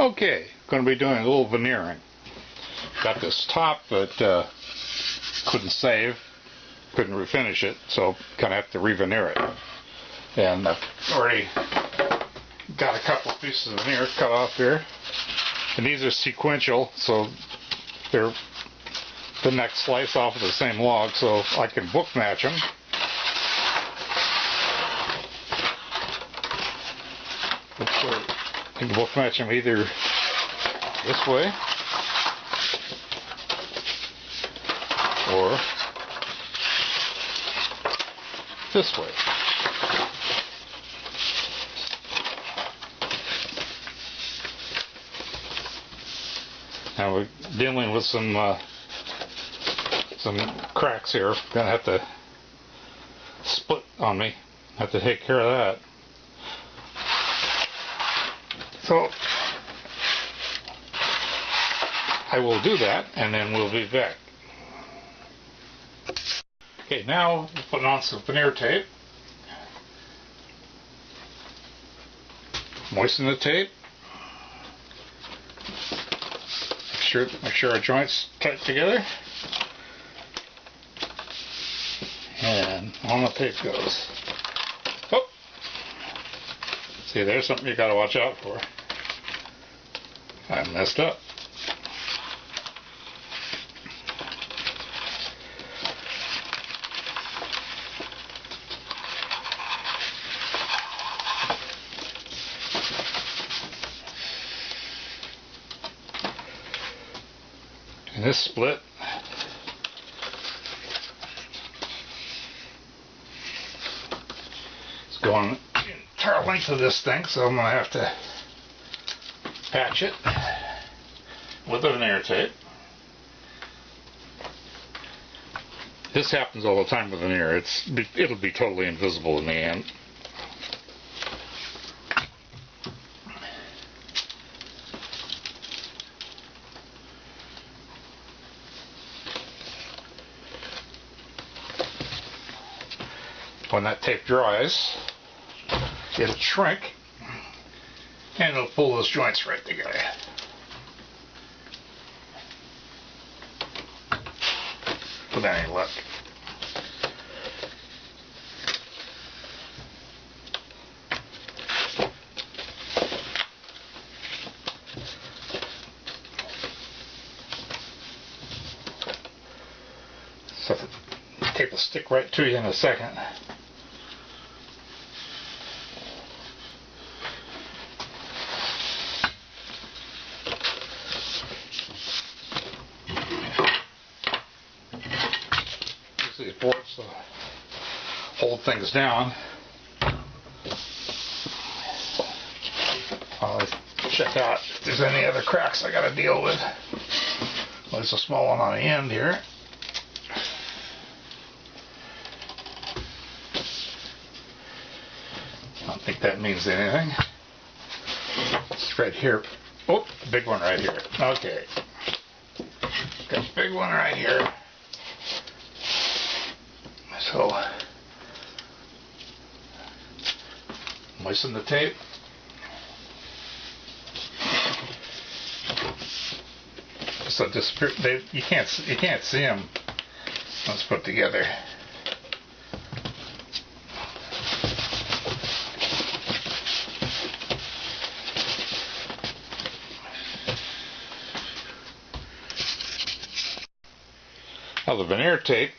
Okay, going to be doing a little veneering. Got this top that couldn't save, couldn't refinish it, so kind of have to re-veneer it. And I've already got a couple pieces of veneer cut off here. And these are sequential, so they're the next slice off of the same log, so I can book match them. I can book match them either this way or this way. Now we're dealing with some cracks here. Gonna have to split on me. Have to take care of that. So I will do that, and then we'll be back. Okay, now we're putting on some veneer tape. Moisten the tape. Make sure our joints tight together. And on the tape goes. Oh! See, there's something you gotta watch out for. I messed up. And this split is going the entire length of this thing, so I'm going to have to patch it with the veneer tape. This happens all the time with veneer. It'll be totally invisible in the end. When that tape dries, it'll shrink and it'll pull those joints right together. With any luck. So the tape will stick right to you in a second. These boards to hold things down. I'll check out if there's any other cracks I got to deal with. Well, there's a small one on the end here. I don't think that means anything. It's right here. Oh, big one right here. Okay. Got a big one right here. So, moisten the tape. So disappear. You can't see them once put together. Now the veneer tape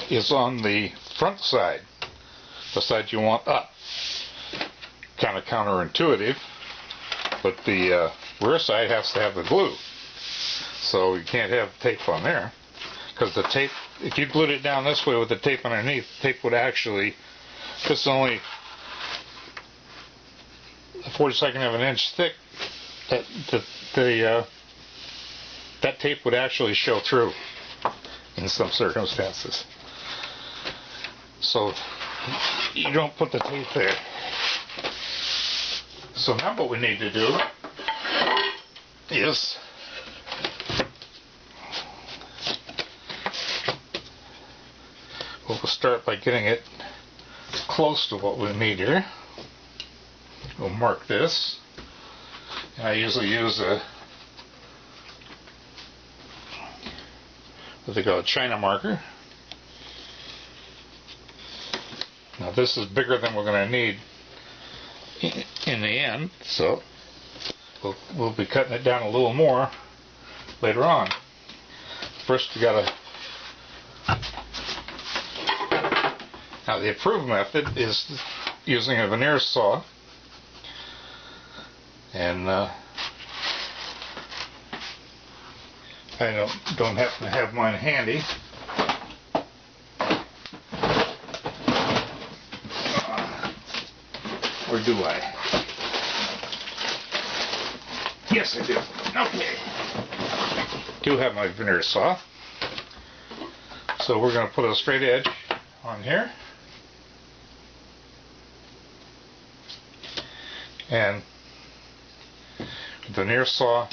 is on the front side, the side you want up. Kind of counterintuitive, but the rear side has to have the glue. So you can't have tape on there, because the tape, if you glued it down this way with the tape underneath, the tape would actually, this is only a 42nd of an inch thick, that tape would actually show through in some circumstances. So you don't put the tape there. So now what we need to do is we'll start by getting it close to what we need here. We'll mark this And I usually use what they call a China marker. Now this is bigger than we're going to need in the end, so we'll be cutting it down a little more later on. First we gotta. Now the approved method is using a veneer saw, and I don't happen to have mine handy. Or do I? Yes, I do. Okay. Do have my veneer saw. So we're going to put a straight edge on here. And the veneer saw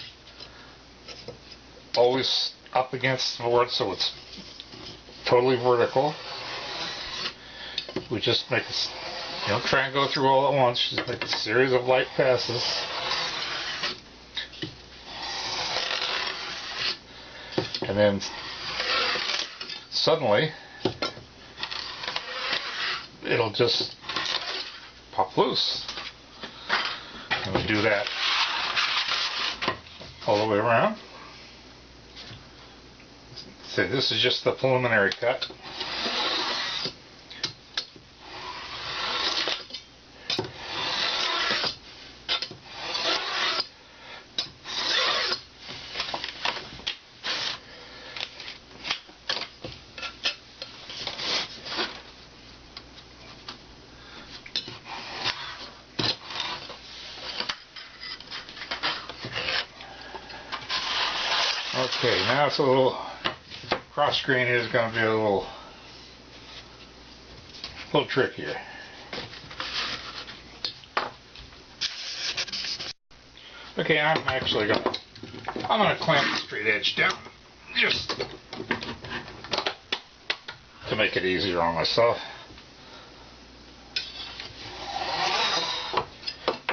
always up against the board so it's totally vertical. We just make a, don't try and go through all at once, just make a series of light passes. And then suddenly it'll just pop loose. And we do that all the way around. So this is just the preliminary cut. Okay, now it's a little cross grain is going to be a little trickier. Okay, I'm going to clamp the straight edge down just to make it easier on myself.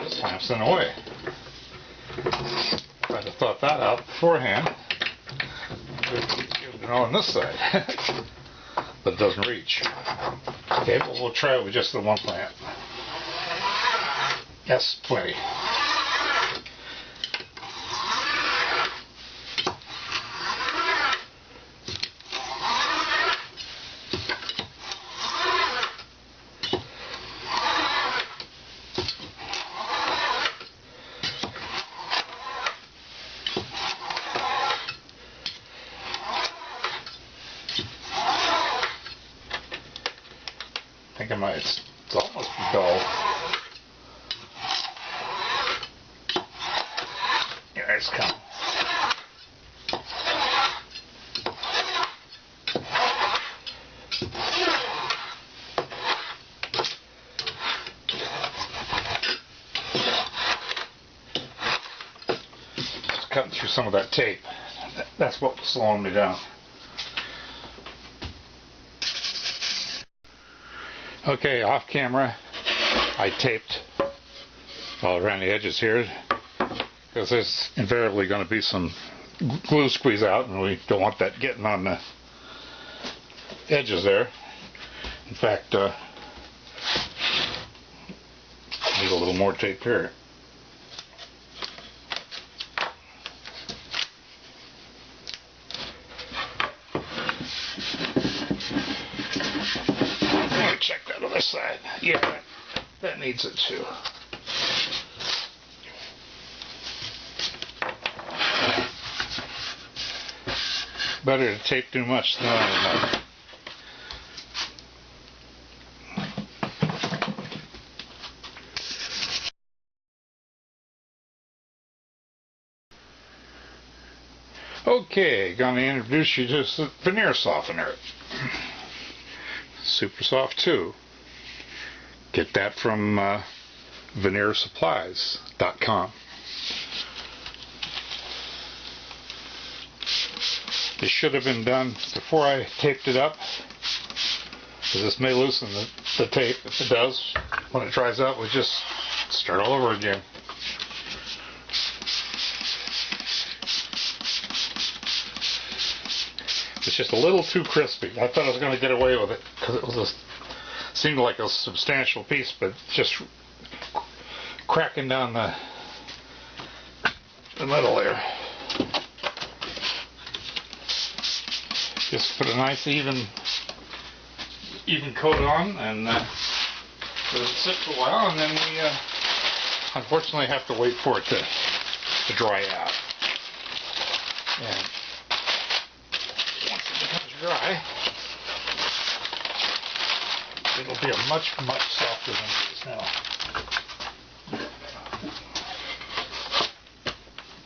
This clamps in the way. If I'd have thought that out beforehand, on this side, but it doesn't reach. Okay, but we'll try it with just the one clamp. Yes, plenty. I think it's almost dull. Yeah, it's coming. Just cutting through some of that tape. That's what was slowing me down. Okay, off camera, I taped all around the edges here because there's invariably going to be some glue squeeze out, and we don't want that getting on the edges there. In fact, I need a little more tape here. Check that other side. Yeah, that needs it too. Better to tape too much than not enough. Okay, gonna introduce you to the veneer softener. Super soft too. Get that from VeneerSupplies.com. This should have been done before I taped it up, because this may loosen the tape. If it does, when it dries out, we'll just start all over again. It's just a little too crispy. I thought I was going to get away with it because it was seemed like a substantial piece, but just cracking down the middle there. Just put a nice even coat on and let it sit for a while, and then we unfortunately have to wait for it to dry out. And once it becomes dry, it'll be a much softer than it is now.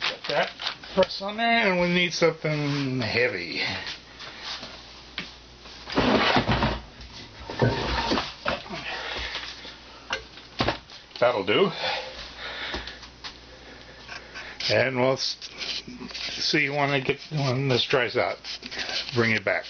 Got that press on there, and we need something heavy. That'll do. And we'll see when this dries out. Bring it back.